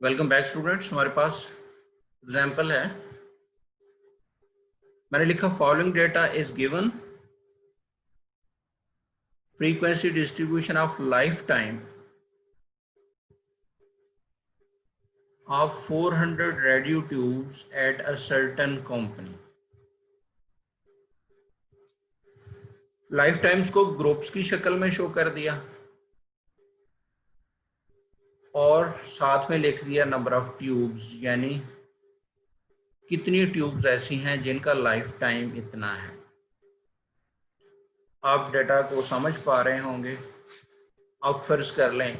Welcome back students. हमारे पास example है। मैंने लिखा following data is given frequency distribution of life time of 400 radio tubes at a certain company। Life times को groups की शक्ल में शो कर दिया और साथ में लिख दिया नंबर ऑफ ट्यूब्स, यानी कितनी ट्यूब्स ऐसी हैं जिनका लाइफ टाइम इतना है। आप डेटा को समझ पा रहे होंगे। अब फर्ज कर लें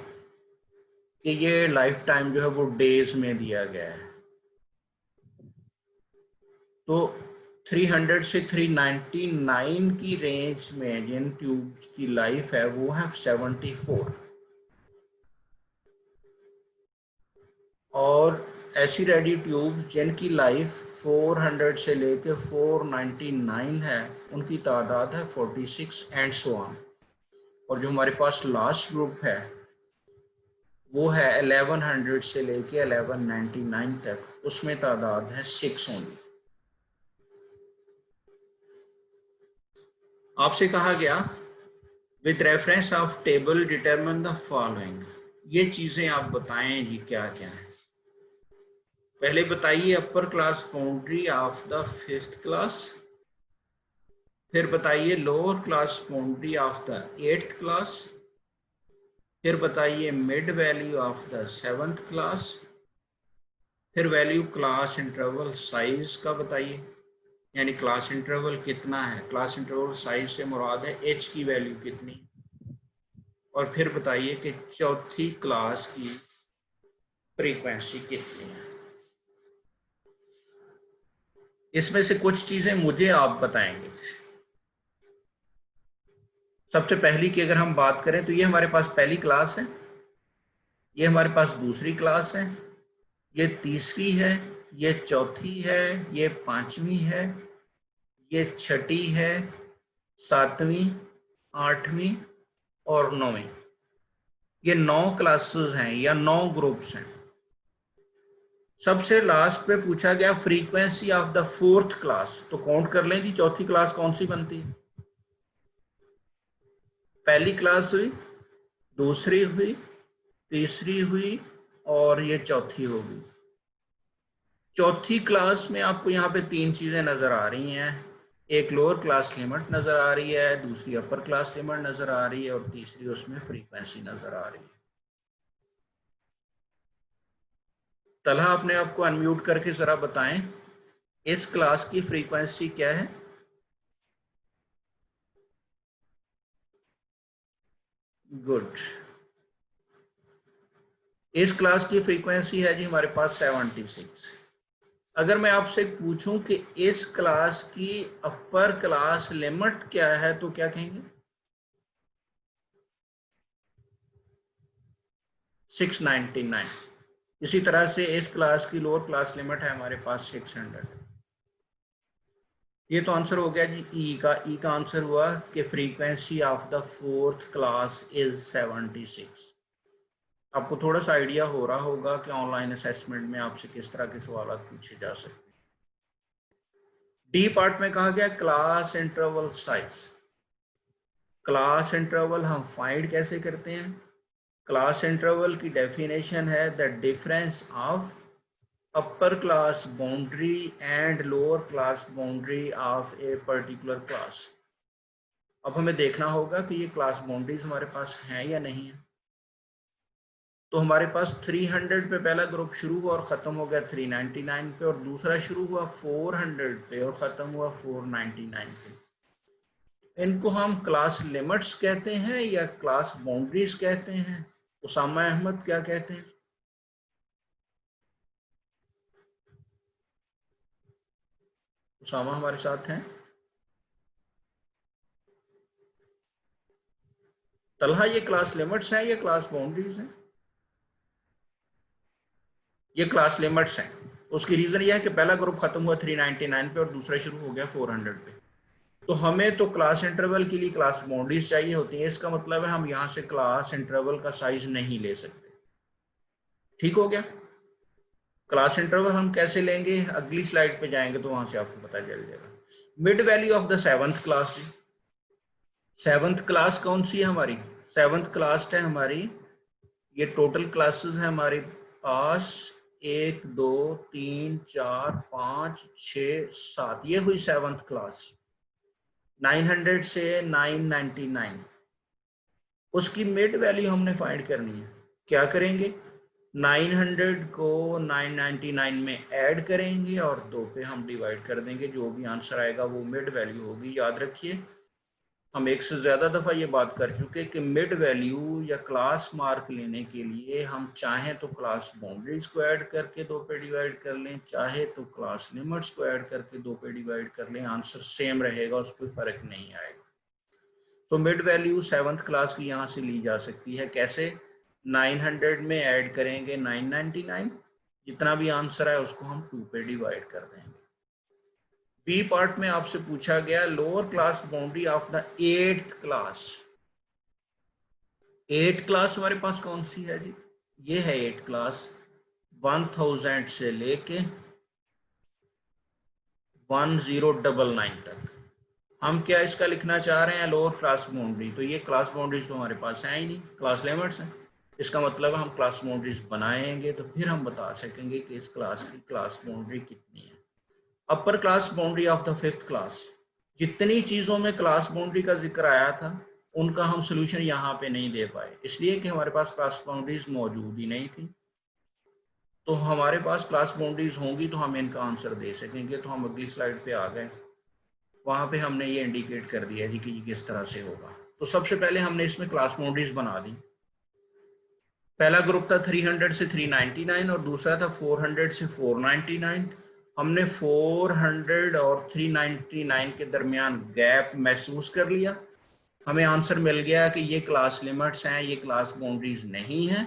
कि ये लाइफ टाइम जो है वो डेज में दिया गया है, तो 300 से 399 की रेंज में जिन ट्यूब्स की लाइफ है वो है 74, और ऐसी रेडियो ट्यूब्स जिनकी लाइफ 400 से लेकर 499 है उनकी तादाद है 46 एंड सो ऑन। और जो हमारे पास लास्ट ग्रुप है वो है 1100 से लेके 1199 तक, उसमें तादाद है 6 ओनली। आपसे कहा गया with reference of table determine the following. ये चीजें आप बताएं जी क्या क्या है। पहले बताइए upper class boundary of the 5th class, फिर बताइए lower class boundary of the 8th class, फिर बताइए mid value of the 7th class, फिर वैल्यू क्लास इंटरवल साइज का बताइए, यानी क्लास इंटरवल कितना है। क्लास इंटरवल साइज से मुराद है एच की वैल्यू कितनी, और फिर बताइए कि चौथी क्लास की फ्रीक्वेंसी कितनी है। इसमें से कुछ चीजें मुझे आप बताएंगे। सबसे पहली की अगर हम बात करें तो ये हमारे पास पहली क्लास है, ये हमारे पास दूसरी क्लास है, ये तीसरी है, ये चौथी है, ये पांचवी है, ये छठी है, सातवीं, आठवीं और नौवीं। ये 9 क्लासेस हैं या 9 ग्रुप्स हैं। सबसे लास्ट पे पूछा गया frequency of the 4th class, तो काउंट कर लें कि चौथी क्लास कौन सी बनती है। पहली क्लास हुई, दूसरी हुई, तीसरी हुई और ये चौथी होगी। चौथी क्लास में आपको यहाँ पे 3 चीजें नजर आ रही हैं। एक लोअर क्लास लिमिट नजर आ रही है, दूसरी अपर क्लास लिमिट नजर आ रही है और तीसरी उसमें फ्रीक्वेंसी नजर आ रही है। तलहा अपने आप को अनम्यूट करके जरा बताएं इस क्लास की फ्रीक्वेंसी क्या है। गुड। इस क्लास की फ्रीक्वेंसी है जी हमारे पास 76। अगर मैं आपसे पूछूं कि इस क्लास की अपर क्लास लिमिट क्या है तो क्या कहेंगे? 699। इसी तरह से इस क्लास की लोअर क्लास लिमिट है हमारे पास 600। ये तो आंसर हो गया जी ई का। ई का आंसर हुआ कि frequency of the 4th class is 76। आपको थोड़ा सा आइडिया हो रहा होगा कि ऑनलाइन असेसमेंट में आपसे किस तरह के सवाल पूछे जा सकते हैं। डी पार्ट में कहा गया class interval size. Class interval हम फाइंड कैसे करते हैं? क्लास इंटरवल की डेफिनेशन है the difference of upper class boundary and lower class boundary of a particular class. अब हमें देखना होगा कि ये क्लास बाउंड्रीज हमारे पास हैं या नहीं है। तो हमारे पास 300 पे पहला ग्रुप शुरू हुआ और ख़त्म हो गया 399 पे, और दूसरा शुरू हुआ 400 पे और ख़त्म हुआ 499 पे। इनको हम क्लास लिमिट्स कहते हैं या क्लास बाउंड्रीज कहते हैं? उसामा अहमद क्या कहते हैं? उसामा हमारे साथ हैं? तलहा ये क्लास लिमिट्स हैं या क्लास बाउंड्रीज हैं? ये क्लास लिमिट्स हैं। उसकी रीजन ये है कि पहला ग्रुप खत्म हुआ 399 पे और दूसरा शुरू हो गया 400 पे। तो हमें तो क्लास इंटरवल के लिए क्लास बाउंड्रीज चाहिए होती है। इसका मतलब है हम यहाँ से क्लास इंटरवल का साइज नहीं ले सकते। ठीक हो गया। क्लास इंटरवल हम कैसे लेंगे, अगली स्लाइड पे जाएंगे तो वहां से आपको पता चल जाएगा। Mid value of the 7th class, 7th class कौन सी है हमारी, 7th क्लास है हमारी, ये टोटल क्लासेस है हमारे पास 1 2 3 4 5 6 7, ये हुई 7th क्लास। 900 से 999, उसकी मिड वैल्यू हमने फाइंड करनी है। क्या करेंगे, 900 को 999 में ऐड करेंगे और 2 पे हम डिवाइड कर देंगे, जो भी आंसर आएगा वो मिड वैल्यू होगी। याद रखिए हम एक से ज़्यादा दफ़ा ये बात कर चुके कि मिड वैल्यू या क्लास मार्क लेने के लिए हम चाहें तो क्लास बाउंड्रीज को ऐड करके 2 पे डिवाइड कर लें, चाहे तो क्लास लिमिट्स को ऐड करके 2 पे डिवाइड कर लें, आंसर सेम रहेगा, उस पर फ़र्क नहीं आएगा। तो मिड वैल्यू 7th क्लास की यहाँ से ली जा सकती है। कैसे, 900 में ऐड करेंगे 999, जितना भी आंसर है उसको हम 2 पे डिवाइड कर देंगे। बी पार्ट में आपसे पूछा गया lower class boundary of the 8th class. 8 class हमारे पास कौन सी है जी, ये है 8 क्लास, 1000 से लेके 1099 तक। हम क्या इसका लिखना चाह रहे हैं, लोअर क्लास बाउंड्री, तो ये क्लास बाउंड्रीज तो हमारे पास है ही नहीं, क्लास लिमिट्स हैं। इसका मतलब हम क्लास बाउंड्रीज बनाएंगे तो फिर हम बता सकेंगे कि इस क्लास की क्लास बाउंड्री कितनी है। Upper class boundary of the 5th class, जितनी चीज़ों में क्लास बाउंड्री का जिक्र आया था उनका हम सोल्यूशन यहाँ पे नहीं दे पाए, इसलिए कि हमारे पास क्लास बाउंड्रीज मौजूद ही नहीं थी। तो हमारे पास क्लास बाउंड्रीज होंगी तो हम इनका आंसर दे सकेंगे। तो हम अगली स्लाइड पे आ गए, वहाँ पे हमने ये इंडिकेट कर दिया जी कि ये किस तरह से होगा। तो सबसे पहले हमने इसमें क्लास बाउंड्रीज बना दी। पहला ग्रुप था 300 से 399 और दूसरा था 400 से 499। हमने 400 और 399 के दरमियान गैप महसूस कर लिया, हमें आंसर मिल गया कि ये क्लास लिमिट्स हैं, ये क्लास बाउंड्रीज नहीं है।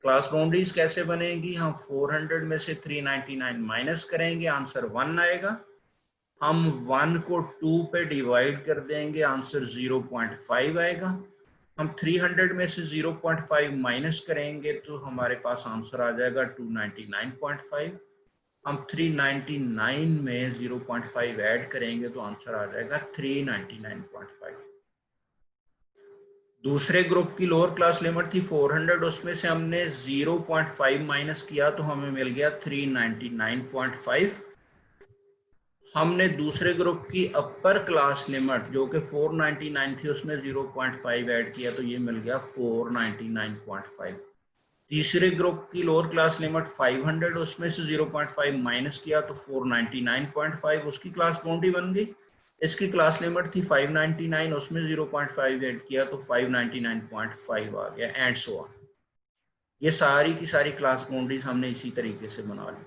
क्लास बाउंड्रीज कैसे बनेगी, हम 400 में से 399 माइनस करेंगे, आंसर 1 आएगा। हम 1 को 2 पे डिवाइड कर देंगे, आंसर 0.5 आएगा। हम 300 में से 0.5 माइनस करेंगे तो हमारे पास आंसर आ जाएगा 299.5। हम 399 में 0.5 ऐड करेंगे तो आंसर आ जाएगा 399.5। दूसरे ग्रुप की लोअर क्लास लिमिट थी 400, उसमें से हमने 0.5 माइनस किया तो हमें मिल गया 399.5। हमने दूसरे ग्रुप की अपर क्लास लिमिट जो कि 499 थी उसमें 0.5 ऐड किया तो ये मिल गया 499.5। तीसरे ग्रुप की लोअर क्लास लिमिट 500, उसमें से 0.5 माइनस किया तो 499.5, उसकी क्लास बाउंड्री बन गई। इसकी क्लास लिमिट थी 599, उसमें 0.5 ऐड किया तो 599.5 आ गया, एंड सो ऑन। ये सारी की सारी क्लास बाउंड्रीज हमने इसी तरीके से बना ली।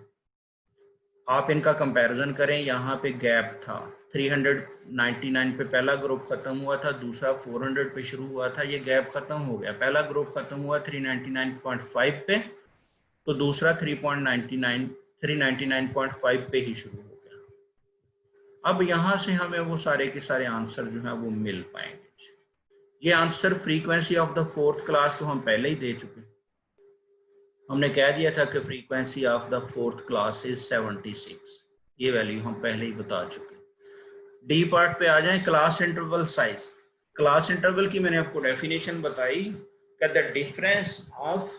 आप इनका कंपैरिजन करें, यहाँ पे गैप था 399 पे पहला ग्रुप खत्म हुआ था, दूसरा 400 पे शुरू हुआ था, ये गैप खत्म हो गया। पहला ग्रुप खत्म हुआ 399.5 पे तो दूसरा 399.5 पे ही शुरू हो गया। अब यहाँ से हमें वो सारे के सारे आंसर जो है वो मिल पाएंगे। ये answer frequency of the 4th class तो हम पहले ही दे चुके, हमने कह दिया था कि frequency of the 4th class is 76, ये वैल्यू हम पहले ही बता चुके। डी पार्ट पे आ जाएं, class interval size. Class interval की मैंने आपको डेफिनेशन बताई कि the difference of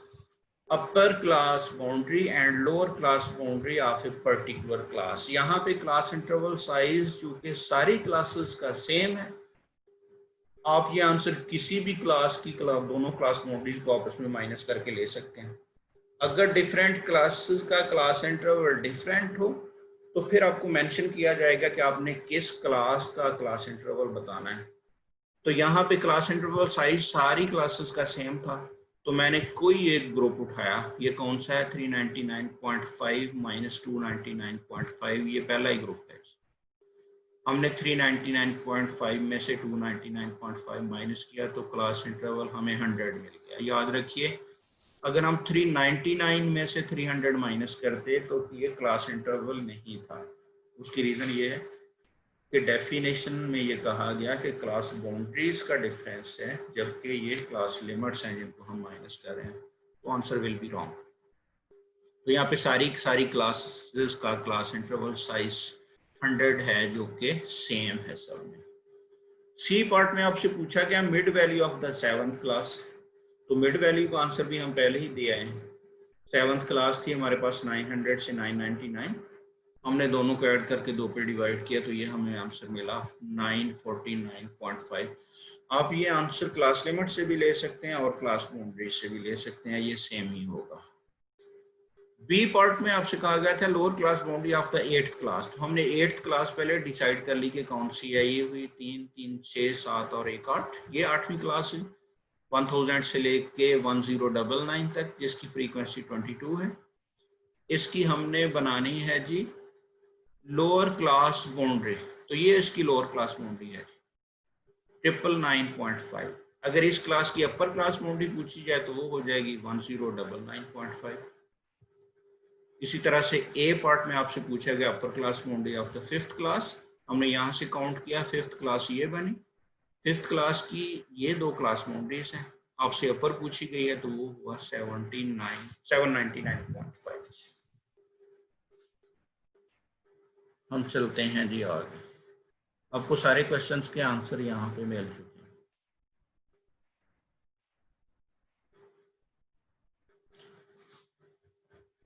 upper class boundary and lower class boundary of a particular class. यहाँ पे क्लास इंटरवल साइज चूंकि सारी क्लासेस का सेम है, आप ये आंसर किसी भी क्लास की दोनों क्लास बाउंड्रीज को आपस में माइनस करके ले सकते हैं। अगर डिफरेंट क्लासेस का क्लास इंटरवल डिफरेंट हो तो फिर आपको मेंशन किया जाएगा कि आपने किस क्लास का क्लास इंटरवल बताना है। तो यहाँ पे क्लास इंटरवल साइज सारी क्लासेस का सेम था, तो मैंने कोई एक ग्रुप उठाया, ये कौन सा है 399.5 माइनस 299.5, ये पहला ही ग्रुप है। हमने 399.5 में से 299.5 माइनस किया तो क्लास इंटरवल हमें 100 मिल गया। याद रखिए अगर हम 399 में से 300 माइनस करते तो ये क्लास इंटरवल नहीं था। उसकी रीज़न ये है कि डेफिनेशन में ये कहा गया कि क्लास बाउंड्रीज का डिफरेंस है, जबकि ये क्लास लिमिट्स हैं जिनको हम माइनस कर रहे हैं, तो आंसर विल बी रॉन्ग। तो यहाँ पे सारी क्लासेस का क्लास इंटरवल साइज 100 है, जो कि सेम है सब में। सी पार्ट में आपसे पूछा गया mid value of the 7th class. तो मिड वैल्यू का आंसर भी हम पहले ही दिया है। 7th क्लास थी हमारे पास 900 से 999, हमने दोनों को ऐड करके 2 पे डिवाइड किया, तो ये हमें आंसर मिला 949.5। आप ये आंसर क्लास लिमिट से भी ले सकते हैं और क्लास बाउंड्री से भी ले सकते हैं, ये सेम ही होगा। बी पार्ट में आपसे कहा गया था lower class boundary of the 8th class. तो हमने 8th क्लास पहले डिसाइड कर ली कि कौन सी है। ये हुई 3, 3, 6, 7 और 1, 8। ये 8वीं क्लास है 1000 से लेके 1099 तक, जिसकी फ्रीक्वेंसी 22 है। इसकी हमने बनानी है जी लोअर क्लास बाउंड्री, तो ये इसकी लोअर क्लास बाउंड्री है 999.5। अगर इस क्लास की अपर क्लास बाउंड्री पूछी जाए तो वो हो जाएगी 1099.5। इसी तरह से ए पार्ट में आपसे पूछा गया upper class boundary of the 5th class. हमने यहाँ से काउंट किया 5th क्लास ये बनी। 5th क्लास की ये 2 क्लास बाउंड्रीज हैं। आपसे अपर पूछी गई है तो वो हुआ 799.5। हम चलते हैं जी आगे। आपको सारे क्वेश्चंस के आंसर यहाँ पे मिल चुके हैं।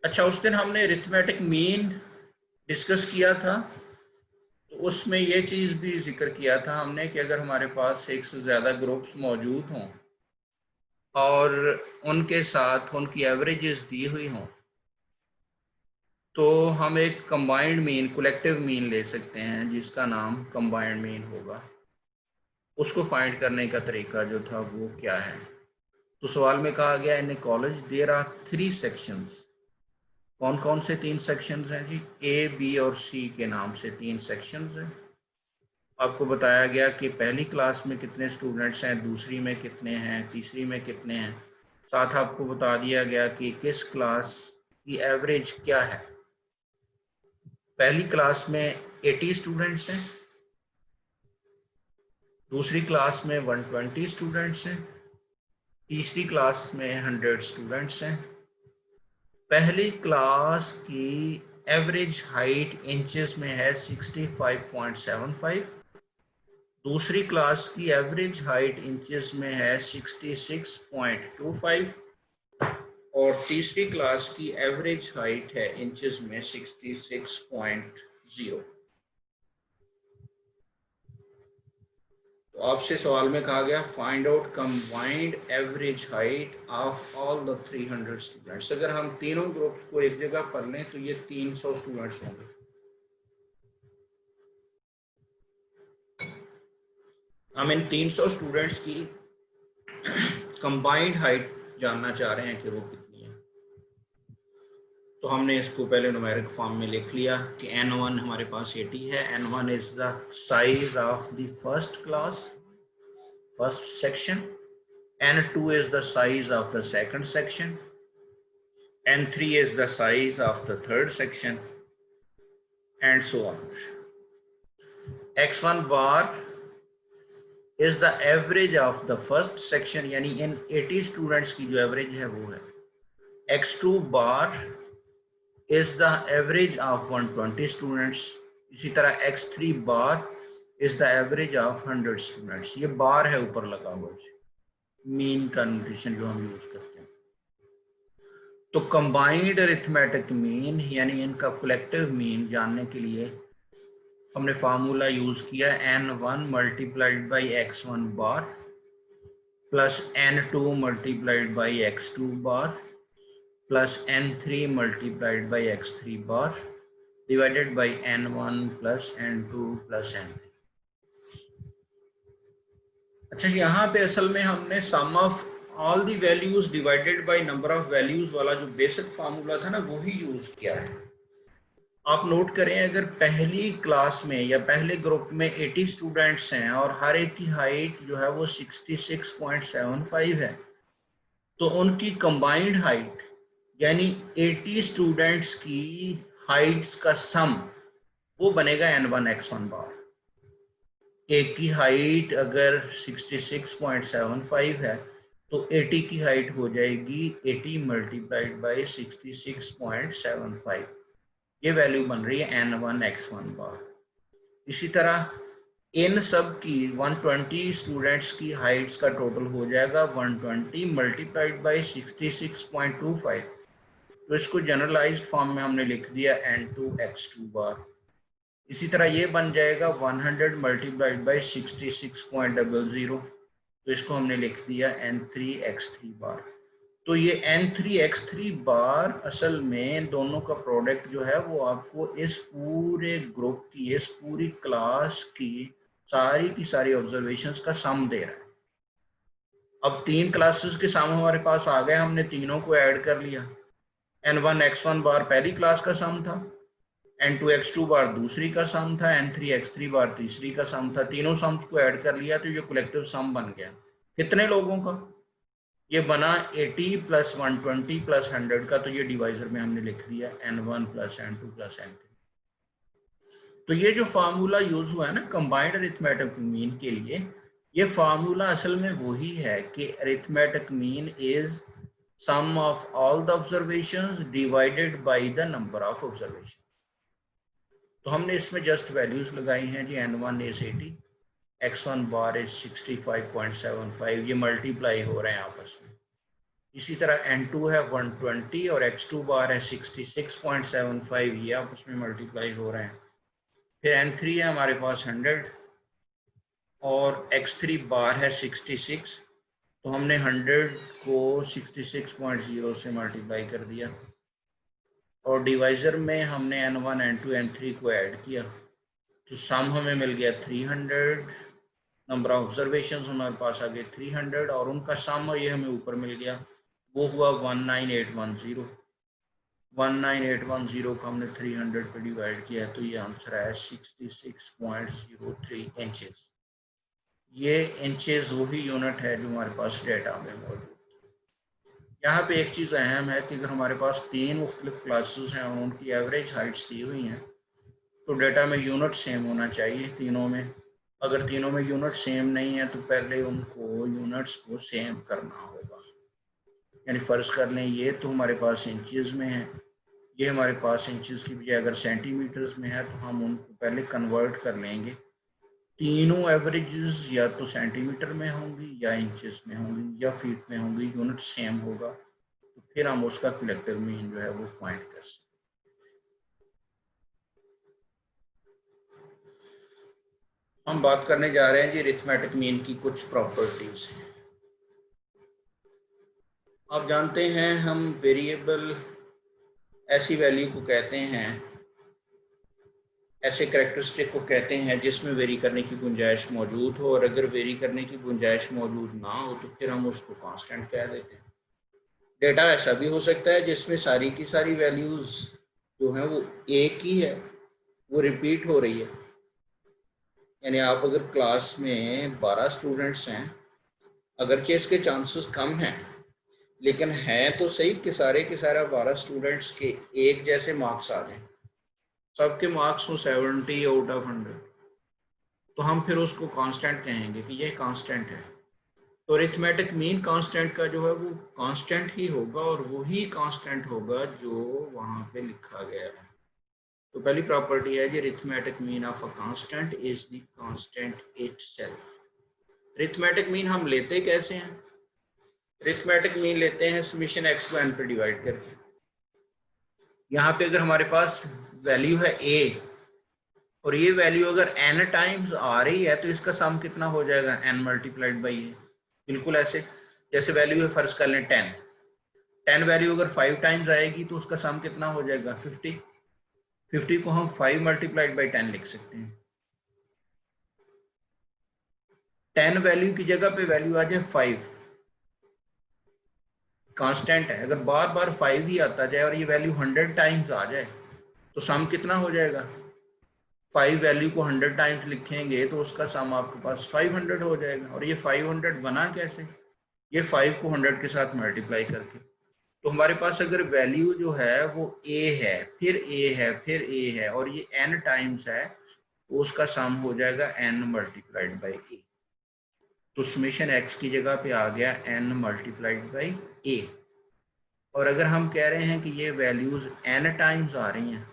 अच्छा, उस दिन हमने अरिथमेटिक मीन डिस्कस किया था, तो उसमें ये चीज़ भी जिक्र किया था हमने कि अगर हमारे पास एक से ज़्यादा ग्रुप्स मौजूद हों और उनके साथ उनकी एवरेजेस दी हुई हों, तो हम एक कंबाइंड मीन, कलेक्टिव मीन ले सकते हैं जिसका नाम कंबाइंड मीन होगा। उसको फाइंड करने का तरीका जो था वो क्या है। तो सवाल में कहा गया इन ए कॉलेज देयर आर 3 सेक्शंस। कौन कौन से 3 सेक्शंस हैं जी? ए, बी और सी के नाम से 3 सेक्शंस हैं। आपको बताया गया कि पहली क्लास में कितने स्टूडेंट्स हैं, दूसरी में कितने हैं, तीसरी में कितने हैं। साथ आपको बता दिया गया कि किस क्लास की एवरेज क्या है। पहली क्लास में 80 स्टूडेंट्स हैं, दूसरी क्लास में 120 स्टूडेंट्स हैं, तीसरी क्लास में 100 स्टूडेंट्स हैं। पहली क्लास की एवरेज हाइट इंचेस में है 65.75, दूसरी क्लास की एवरेज हाइट इंचेस में है 66.25 और तीसरी क्लास की एवरेज हाइट है इंचेस में 66.0। तो आपसे सवाल में कहा गया find out combined average height of all the 300 students. अगर हम तीनों ग्रुप्स को एक जगह कर लें तो ये 300 स्टूडेंट्स होंगे। हम इन 300 स्टूडेंट्स की कंबाइंड हाइट जानना चाह रहे हैं कि वो कितनी है। तो हमने इसको पहले न्यूमेरिक फॉर्म में लिख लिया कि n1 हमारे पास 80 है। n1 is the size of the first class, first section. n2 is the size of the second section, n3 is the size of the third section, and so on. x1 bar is the average of the first section, यानी इन 80 students की जो average है वो है। x2 bar is the average of 120 students। इसी तरह x3 bar is the average of 100 students। ये बार है ऊपर लगा हुआ मीन का नोटेशन जो हम यूज करते हैं। तो कंबाइंड अरिथमेटिक मीन यानी इनका कलेक्टिव मीन जानने के लिए हमने फार्मूला यूज किया n1 multiplied by x1 bar plus n2 multiplied by x2 bar plus n3 multiplied by x3 bar divided by n1 plus n2 plus n3। अच्छा, यहाँ पे असल में हमने sum of all the values divided by number of values वाला जो basic formula था ना वो ही यूज किया है। आप नोट करें अगर पहली क्लास में या पहले ग्रुप में 80 स्टूडेंट्स हैं और हर एक की हाइट जो है वो 66.75 है, तो उनकी कंबाइंड हाइट यानी 80 स्टूडेंट्स की हाइट्स का सम वो बनेगा n1 x1 बार। एक की हाइट अगर 66.75 है तो 80 की हाइट हो जाएगी 80 मल्टीप्लाइड बाई 66.75, ये वैल्यू बन रही है N1 X1 बार। इसी तरह इन सब की 120 स्टूडेंट्स की हाइट्स का टोटल हो जाएगा 120 मल्टीप्लाइड बाई 66.25, तो इसको जनरलाइज्ड फॉर्म में हमने लिख दिया N2 X2 बार। इसी तरह ये बन जाएगा 100 मल्टीप्लाइड बाई 66.00, तो इसको हमने लिख दिया N3 X3 बार। तो ये N3 X3 बार असल में दोनों का प्रोडक्ट जो है वो आपको इस पूरे ग्रुप की, इस पूरी क्लास की सारी ऑब्जर्वेशंस का सम दे रहा है। अब 3 क्लासेस के सम हमारे पास आ गए, हमने तीनों को ऐड कर लिया। N1 X1 बार पहली क्लास का सम था, N2 X2 बार दूसरी का सम था, N3 X3 बार तीसरी का सम था। तीनों सम्स को ऐड कर लिया तो ये कलेक्टिव सम बन गया। कितने लोगों का? ये बना 80 प्लस 120 प्लस 100 का, तो ये डिवाइजर में हमने लिख दिया N1 plus N2 plus N3। तो ये जो फार्मूला यूज हुआ है ना कंबाइंड अरिथमेटिक मीन के लिए, ये फार्मूला असल में वही है कि arithmetic mean is sum of all the observations divided by the number of observation. तो हमने इसमें जस्ट वैल्यूज लगाई हैं जी, N1 is 80, X1 bar is 65.75, ये मल्टीप्लाई हो रहे हैं आपस में। इसी तरह N2 है 120 और X2 बार है 66.75, ये आपस में मल्टीप्लाई हो रहे हैं। फिर N3 है हमारे पास 100 और X3 बार है 66, तो हमने 100 को 66.0 से मल्टीप्लाई कर दिया और डिवाइजर में हमने N1 N2 N3 को ऐड किया, तो सम हमें मिल गया 300। नंबर ऑफ ऑब्जर्वेशंस हमारे पास आ गए 300 और उनका सम ये हमें ऊपर मिल गया, वो हुआ 19810। 19810 को हमने 300 पे डिवाइड किया है, तो ये आंसर है 66.03 इंचेस। ये इंचेस वही यूनिट है जो हमारे पास डेटा में मौजूद है। यहाँ पे एक चीज़ अहम है कि अगर हमारे पास 3 मुख्तलिफ क्लासेस हैं और उनकी एवरेज हाइट्स दी हुई हैं, तो डेटा में यूनिट सेम होना चाहिए तीनों में। अगर तीनों में यूनिट सेम नहीं है तो पहले उनको यूनिट्स को सेम करना होगा। यानी फ़र्ज़ कर लें ये तो हमारे पास इंचेस में है, ये हमारे पास इंचेस की बजाय अगर सेंटीमीटर्स में है तो हम उनको पहले कन्वर्ट कर लेंगे। तीनों एवरेजेस या तो सेंटीमीटर में होंगी या इंचेस में होंगी या फीट में होंगी, यूनिट सेम होगा, तो फिर हम उसका कलेक्टिव मीन जो है वो फाइंड कर सकते हैं। हम बात करने जा रहे हैं जी अरिथमेटिक मीन की कुछ प्रॉपर्टीज। आप जानते हैं हम वेरिएबल ऐसी वैल्यू को कहते हैं, ऐसे कैरेक्टरिस्टिक को कहते हैं जिसमें वेरी करने की गुंजाइश मौजूद हो, और अगर वेरी करने की गुंजाइश मौजूद ना हो तो फिर हम उसको कांस्टेंट कह देते हैं। डेटा ऐसा भी हो सकता है जिसमें सारी की सारी वैल्यूज जो हैं वो एक ही है, वो रिपीट हो रही है। यानी आप अगर क्लास में 12 स्टूडेंट्स हैं, अगरचे इसके चांसेस कम हैं, लेकिन हैं तो सही कि सारे के सारा 12 स्टूडेंट्स के एक जैसे मार्क्स आ जाएं, सबके मार्क्स हो 70 आउट ऑफ 100, तो हम फिर उसको कांस्टेंट कहेंगे कि ये कांस्टेंट है। तो अरिथमेटिक मीन कांस्टेंट का जो है वो कांस्टेंट ही होगा और वही कांस्टेंट होगा जो वहाँ पे लिखा गया है। तो पहली प्रॉपर्टी है जी arithmetic mean of a constant is the constant itself. Arithmetic mean हम लेते कैसे हैं? अरिथमेटिक मीन लेते हैं समीशन x को n पे डिवाइड करके। यहाँ पे अगर हमारे पास वैल्यू है a और ये वैल्यू अगर n टाइम्स आ रही है तो इसका सम कितना हो जाएगा? n multiplied by a। बिल्कुल ऐसे जैसे वैल्यू है, फर्ज कर लें 10 वैल्यू अगर 5 टाइम्स आएगी तो उसका सम कितना हो जाएगा? 50 को हम 5 मल्टीप्लाइड बाई 10 लिख सकते हैं। 10 वैल्यू की जगह पे वैल्यू आ जाए 5, कांस्टेंट है, अगर बार बार 5 ही आता जाए और ये वैल्यू 100 टाइम्स आ जाए तो सम कितना हो जाएगा? 5 वैल्यू को 100 टाइम्स लिखेंगे तो उसका सम आपके पास 500 हो जाएगा। और ये 500 बना कैसे? ये 5 को 100 के साथ मल्टीप्लाई करके। तो हमारे पास अगर वैल्यू जो है वो a है, फिर a है, फिर a है और ये n टाइम्स है, तो उसका सम हो जाएगा n मल्टीप्लाइड बाई a। तो समेशन एक्स की जगह पे आ गया n मल्टीप्लाइड बाई ए। और अगर हम कह रहे हैं कि ये वैल्यूज़ n टाइम्स आ रही हैं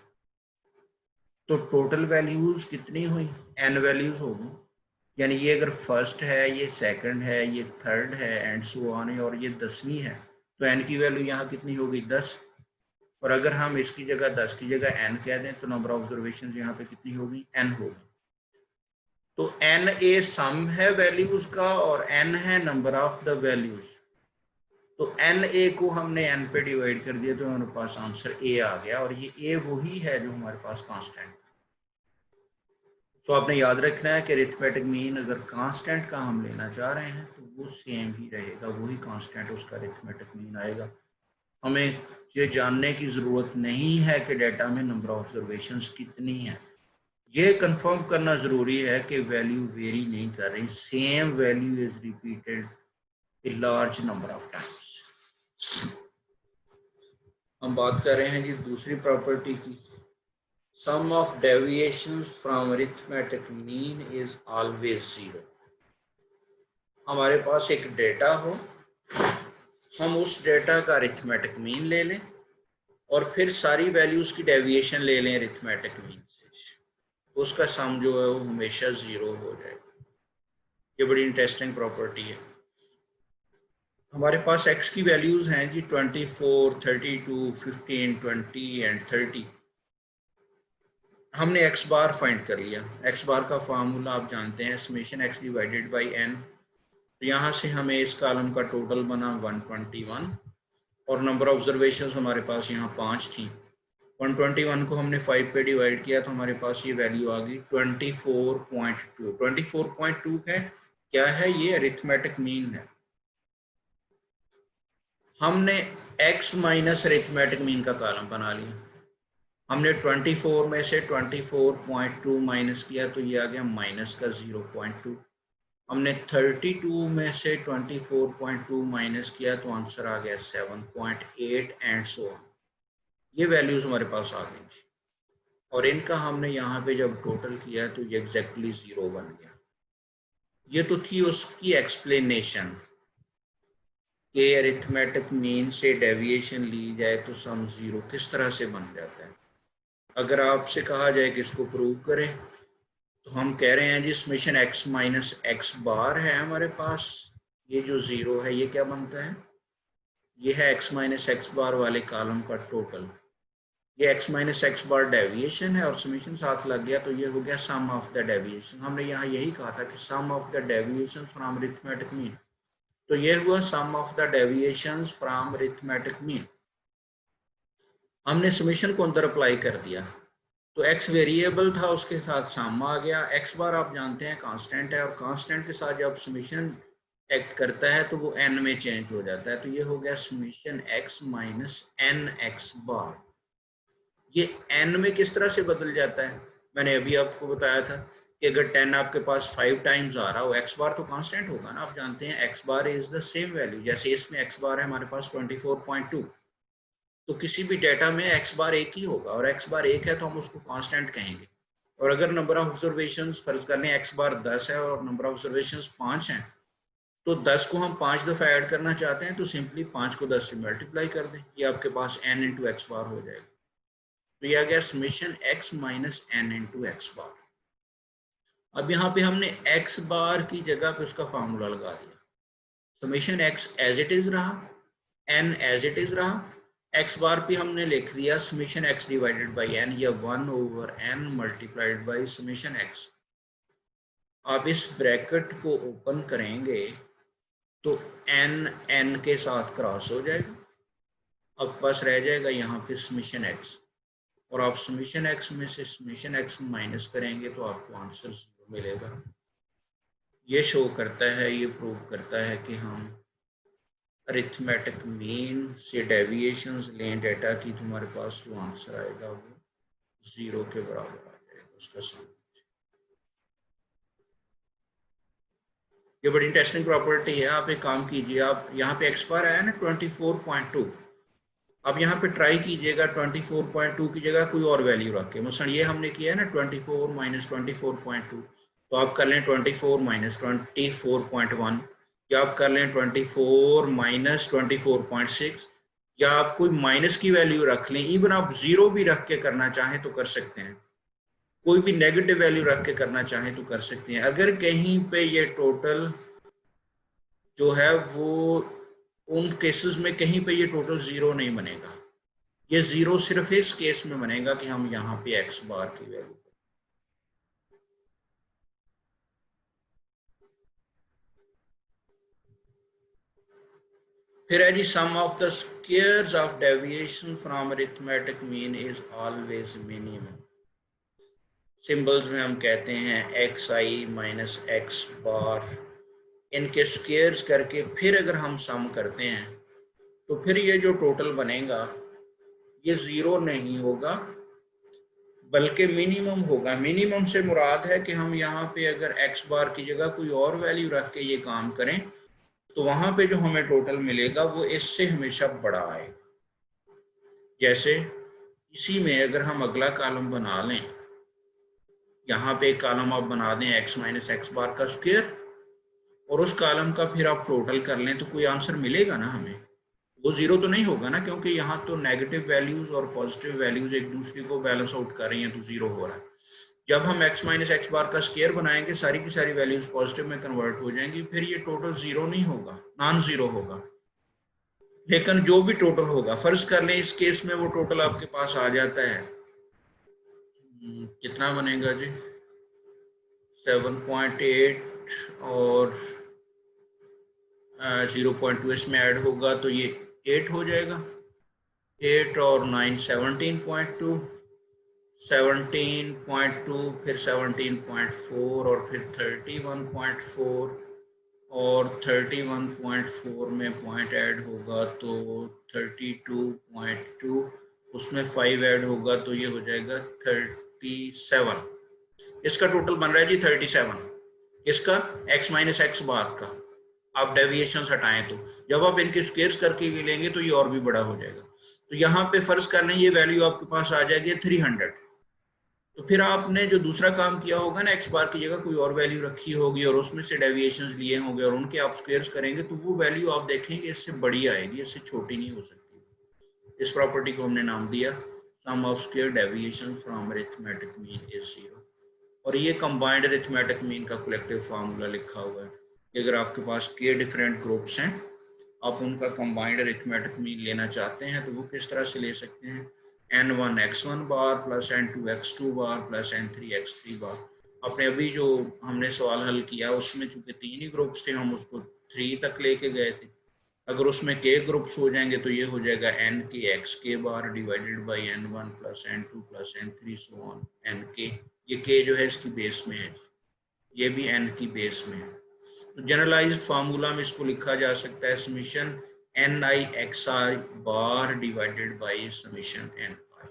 तो टोटल वैल्यूज़ कितनी हुई, n वैल्यूज़ होगी। यानी ये अगर फर्स्ट है, ये सेकंड है, ये थर्ड है एंड सो ऑन है, और ये 10वीं है, तो n की वैल्यू यहाँ कितनी होगी 10। और अगर हम इसकी जगह 10 की जगह n कह दें तो नंबर ऑफ ऑब्जर्वेशन यहाँ पे कितनी होगी, n होगी। तो n ए सम है वैल्यूज का और n है नंबर ऑफ द वैल्यूज। तो n ए को हमने n पे डिवाइड कर दिया तो हमारे पास आंसर a आ गया, और ये a वही है जो हमारे पास कांस्टेंट। तो आपने याद रखना है कि अरिथमेटिक मीन अगर कांस्टेंट का हम लेना चाह रहे हैं तो वो सेम ही रहेगा, वही कांस्टेंट उसका अरिथमेटिक मीन आएगा। हमें ये जानने की ज़रूरत नहीं है कि डेटा में नंबर ऑफ ऑब्जर्वेशंस कितनी है, ये कंफर्म करना ज़रूरी है कि वैल्यू वेरी नहीं कर रही, same value is repeated a large number of times. हम बात कर रहे हैं जी दूसरी प्रॉपर्टी की, sum of deviations from arithmetic mean is always zero. हमारे पास एक डेटा हो, हम उस डेटा का अरिथमेटिक मीन ले लें और फिर सारी वैल्यूज की डेविएशन ले लें अरिथमेटिक मीन से, उसका सम जो है वो हमेशा जीरो हो जाएगा। ये बड़ी इंटरेस्टिंग प्रॉपर्टी है। हमारे पास x की वैल्यूज हैं जी 24, 32, 15, 20 एंड 30। हमने x बार फाइंड कर लिया। x बार का फार्मूला आप जानते हैं, summation x divided by n। तो यहाँ से हमें इस कॉलम का टोटल बना 121 और नंबर ऑफ ऑब्जर्वेशंस हमारे पास यहाँ 5 थी। 121 को हमने 5 पे डिवाइड किया तो हमारे पास ये वैल्यू आ गई 24.2। 24.2 है क्या है, ये अरिथमेटिक मीन है। हमने x माइनस अरिथमेटिक मीन का कॉलम बना लिया। हमने 24 में से 24.2 माइनस किया तो ये आ गया माइनस का 0.2। हमने 32 में से 24.2 माइनस किया तो आंसर आ गया 7.8 एंड सो ऑन। ये वैल्यूज हमारे पास आ गई और इनका हमने यहाँ पे जब टोटल किया तो ये एग्जैक्टली जीरो बन गया। ये तो थी उसकी एक्सप्लेनेशन कि अरिथमेटिक मीन से डेविएशन ली जाए तो सम जीरो किस तरह से बन जाता है। अगर आपसे कहा जाए कि इसको प्रूव करें तो हम कह रहे हैं जी समेशन x माइनस एक्स बार है हमारे पास, ये जो जीरो है ये क्या बनता है, ये है x माइनस एक्स बार वाले कॉलम का टोटल। ये x माइनस एक्स बार डेविएशन है और समेशन साथ लग गया तो ये हो गया सम ऑफ द डेविएशन। हमने यहाँ यही कहा था कि sum of the deviation from arithmetic mean, तो ये हुआ sum of the deviations from arithmetic mean. हमने समेशन को अंदर अप्लाई कर दिया तो x वेरिएबल था, उसके साथ सम आ गया। x बार आप जानते हैं कांस्टेंट है और कांस्टेंट के साथ जब समेशन एक्ट करता है तो वो n में चेंज हो जाता है, तो ये हो गया summation x minus n x bar. ये n में किस तरह से बदल जाता है, मैंने अभी आपको बताया था कि अगर 10 आपके पास 5 टाइम्स आ रहा हो, x बार तो कांस्टेंट होगा ना, आप जानते हैं x bar is the same value. जैसे इसमें x बार है हमारे पास 24.2, तो किसी भी डेटा में x बार एक ही होगा और x बार एक है तो हम उसको कांस्टेंट कहेंगे। और अगर नंबर ऑफ ऑब्जर्वेशंस फर्ज करने x बार 10 है और नंबर ऑफ ऑब्जर्वेशंस 5 हैं, तो 10 को हम 5 दफ़ा ऐड करना चाहते हैं तो सिंपली 5 को 10 से मल्टीप्लाई कर दें, ये आपके पास n इंटू एक्स बार हो जाएगा। तो ये आ गया summation x minus n into x bar. अब यहाँ पे हमने x बार की जगह पे उसका फार्मूला लगा दिया, summation x as it is रहा, n एज इट इज रहा, x बार पे हमने लिख दिया summation x divided by n या 1 over n multiplied by summation x। आप इस ब्रैकेट को ओपन करेंगे तो n के साथ क्रॉस हो जाएगा, अब बस रह जाएगा यहाँ पे समेशन x, और आप समेशन x में से समेशन x माइनस करेंगे तो आपको आंसर 0 मिलेगा। ये शो करता है, ये प्रूव करता है कि हम अरिथमेटिक मीन से डेविएशंस लें डेटा की, तुम्हारे पास जो आंसर आएगा वो 0 के बराबर आ जाएगा उसका सम। ये बड़ी इंटरेस्टिंग प्रॉपर्टी है। आप एक काम कीजिए, आप यहाँ पे एक्स बार आया ना 24.2, अब यहाँ पे ट्राई कीजिएगा 24.2 की जगह कोई और वैल्यू रख के, मसलन ये हमने किया है ना 24 माइनस 24.2, तो आप कर लें 24 माइनस 24.1, या आप कर लें 24 माइनस 24.6, या आप कोई माइनस की वैल्यू रख लें। इवन आप जीरो भी रख के करना चाहें तो कर सकते हैं, कोई भी नेगेटिव वैल्यू रख के करना चाहें तो कर सकते हैं। अगर कहीं पे ये टोटल जो है वो उन केसेस में कहीं पे ये टोटल जीरो नहीं बनेगा, ये जीरो सिर्फ इस केस में बनेगा कि हम यहाँ पे एक्स बार की वैल्यू। फिर है जी sum of the squares of deviation from arithmetic mean is always minimum. Symbols में हम कहते हैं x i minus x bar, इनके स्क्वायर्स करके फिर अगर हम सम करते हैं तो फिर ये जो टोटल बनेगा ये जीरो नहीं होगा बल्कि मिनिमम होगा। मिनिमम से मुराद है कि हम यहाँ पे अगर एक्स बार की जगह कोई और वैल्यू रख के ये काम करें तो वहां पे जो हमें टोटल मिलेगा वो इससे हमेशा बड़ा आएगा। जैसे इसी में अगर हम अगला कॉलम बना लें, यहाँ पे एक कॉलम आप बना दें एक्स माइनस एक्स बार का स्क्वायर, और उस कॉलम का फिर आप टोटल कर लें तो कोई आंसर मिलेगा ना हमें, वो जीरो तो नहीं होगा ना, क्योंकि यहाँ तो नेगेटिव वैल्यूज और पॉजिटिव वैल्यूज एक दूसरे को बैलेंस आउट कर रही हैं तो जीरो हो रहा है। जब हम x माइनस एक्स बार का स्क्वायर बनाएंगे सारी की सारी वैल्यूज पॉजिटिव में कन्वर्ट हो जाएंगी, फिर ये टोटल जीरो नहीं होगा, नॉन जीरो होगा। लेकिन जो भी टोटल होगा, फर्ज कर लें इस केस में वो टोटल आपके पास आ जाता है, कितना बनेगा जी 7.8 और 0.2 इसमें ऐड होगा तो ये 8 हो जाएगा। 8 और 9 17.2, 17.2 फिर 17.4 और फिर 31.4, और 31.4 में पॉइंट ऐड होगा तो 32.2, उसमें 5 ऐड होगा तो ये हो जाएगा 37। इसका टोटल बन रहा है जी 37, इसका x माइनस एक्स बार का। आप डेविएशन हटाएं तो जब आप इनके स्क्वायर्स करके भी लेंगे तो ये और भी बड़ा हो जाएगा। तो यहाँ पे फर्ज कर लें ये वैल्यू आपके पास आ जाएगी 300। तो फिर आपने जो दूसरा काम किया होगा ना, एक्स बार की जगह कोई और वैल्यू रखी होगी और उसमें से डेविएशंस लिए होंगे और उनके आप स्क्वायर्स करेंगे तो वो वैल्यू आप देखेंगे इससे बड़ी आएगी, इससे छोटी नहीं हो सकती। इस प्रॉपर्टी को हमने नाम दिया sum of square deviation from arithmetic mean is zero. और ये कंबाइंड अरिथमेटिक मीन का कलेक्टिव फार्मूला लिखा हुआ है कि अगर आपके पास के डिफरेंट ग्रुप्स हैं, आप उनका कंबाइंड अरिथमेटिक मीन लेना चाहते हैं तो वो किस तरह से ले सकते हैं, n1 x1 bar plus n2 x2 bar plus n3 x3 बार। आपने अभी जो हमने सवाल हल किया उसमें चूंकि 3 ही ग्रुप्स थे हम उसको 3 तक लेके गए थे, अगर उसमें k ग्रुप्स हो जाएंगे तो ये हो जाएगा n के x के बार divided by n1 plus n2 plus n3 so on n के। ये k जो है इसकी बेस में है, ये भी n की बेस में है। तो जनरलाइज्ड फार्मूला में इसको लिखा जा सकता है summation n i x i bar divided by summation n i.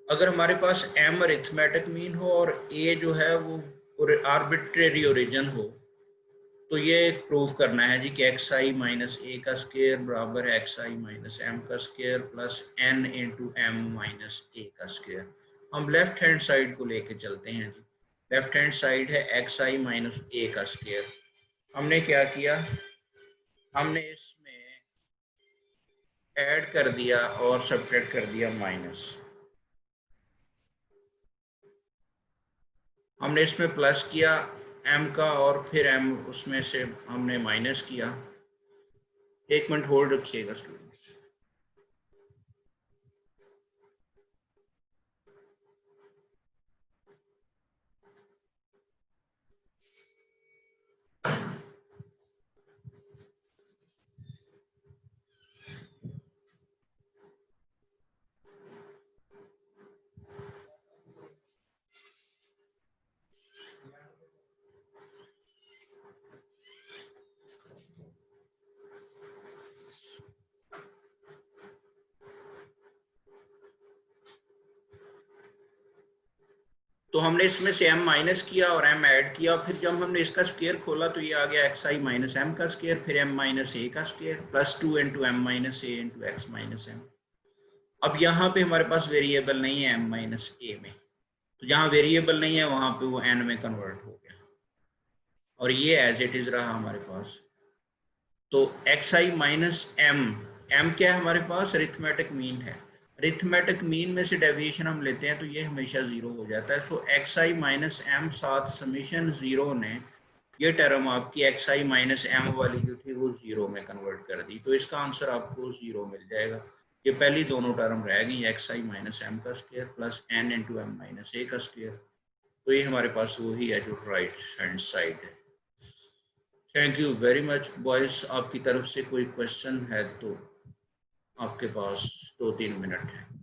अगर हमारे पास m अरिथमेटिक मीन हो और a जो है वो आर्बिट्रेरी ओरिजिन हो तो ये प्रूव करना है जी कि एक्स आई माइनस ए का स्क्वायर बराबर है एक्स आई माइनस एम का square plus n into m minus a का स्क्वायर। हम लेफ्ट हैंड साइड को लेके चलते हैं जी, लेफ्ट हैंड साइड है एक्स आई माइनस ए का स्क्वायर। हमने क्या किया, हमने इसमें ऐड कर दिया और सब्ट्रैक्ट कर दिया माइनस, हमने इसमें प्लस किया m का और फिर m उसमें से हमने माइनस किया। एक मिनट होल्ड रखिएगा स्टूडेंट्स। तो हमने इसमें से m माइनस किया और m ऐड किया, फिर जब हमने इसका स्क्वायर खोला तो ये आ गया xi माइनस एम का स्क्वायर, फिर m माइनस ए का square plus 2 into m minus a into x minus m. अब यहाँ पे हमारे पास वेरिएबल नहीं है m माइनस ए में, तो जहाँ वेरिएबल नहीं है वहाँ पे वो n में कन्वर्ट हो गया और ये एज इट इज रहा हमारे पास। तो xi माइनस m क्या है हमारे पास, अरिथमेटिक मीन है। अरिथमेटिक मीन में से डेविएशन हम लेते हैं तो ये हमेशा जीरो हो जाता है। सो xi माइनस m साथ समीशन जीरो ने ये टर्म आपकी xi माइनस m वाली जो थी वो जीरो में कन्वर्ट कर दी, तो इसका आंसर आपको जीरो मिल जाएगा। ये पहली दोनों टर्म रह गई, xi माइनस m का square plus n into m minus a का स्क्वायर। तो ये हमारे पास वही है जो राइट हैंड साइड है। Thank you very much boys. आपकी तरफ से कोई क्वेश्चन है तो आपके पास 2-3 मिनट है।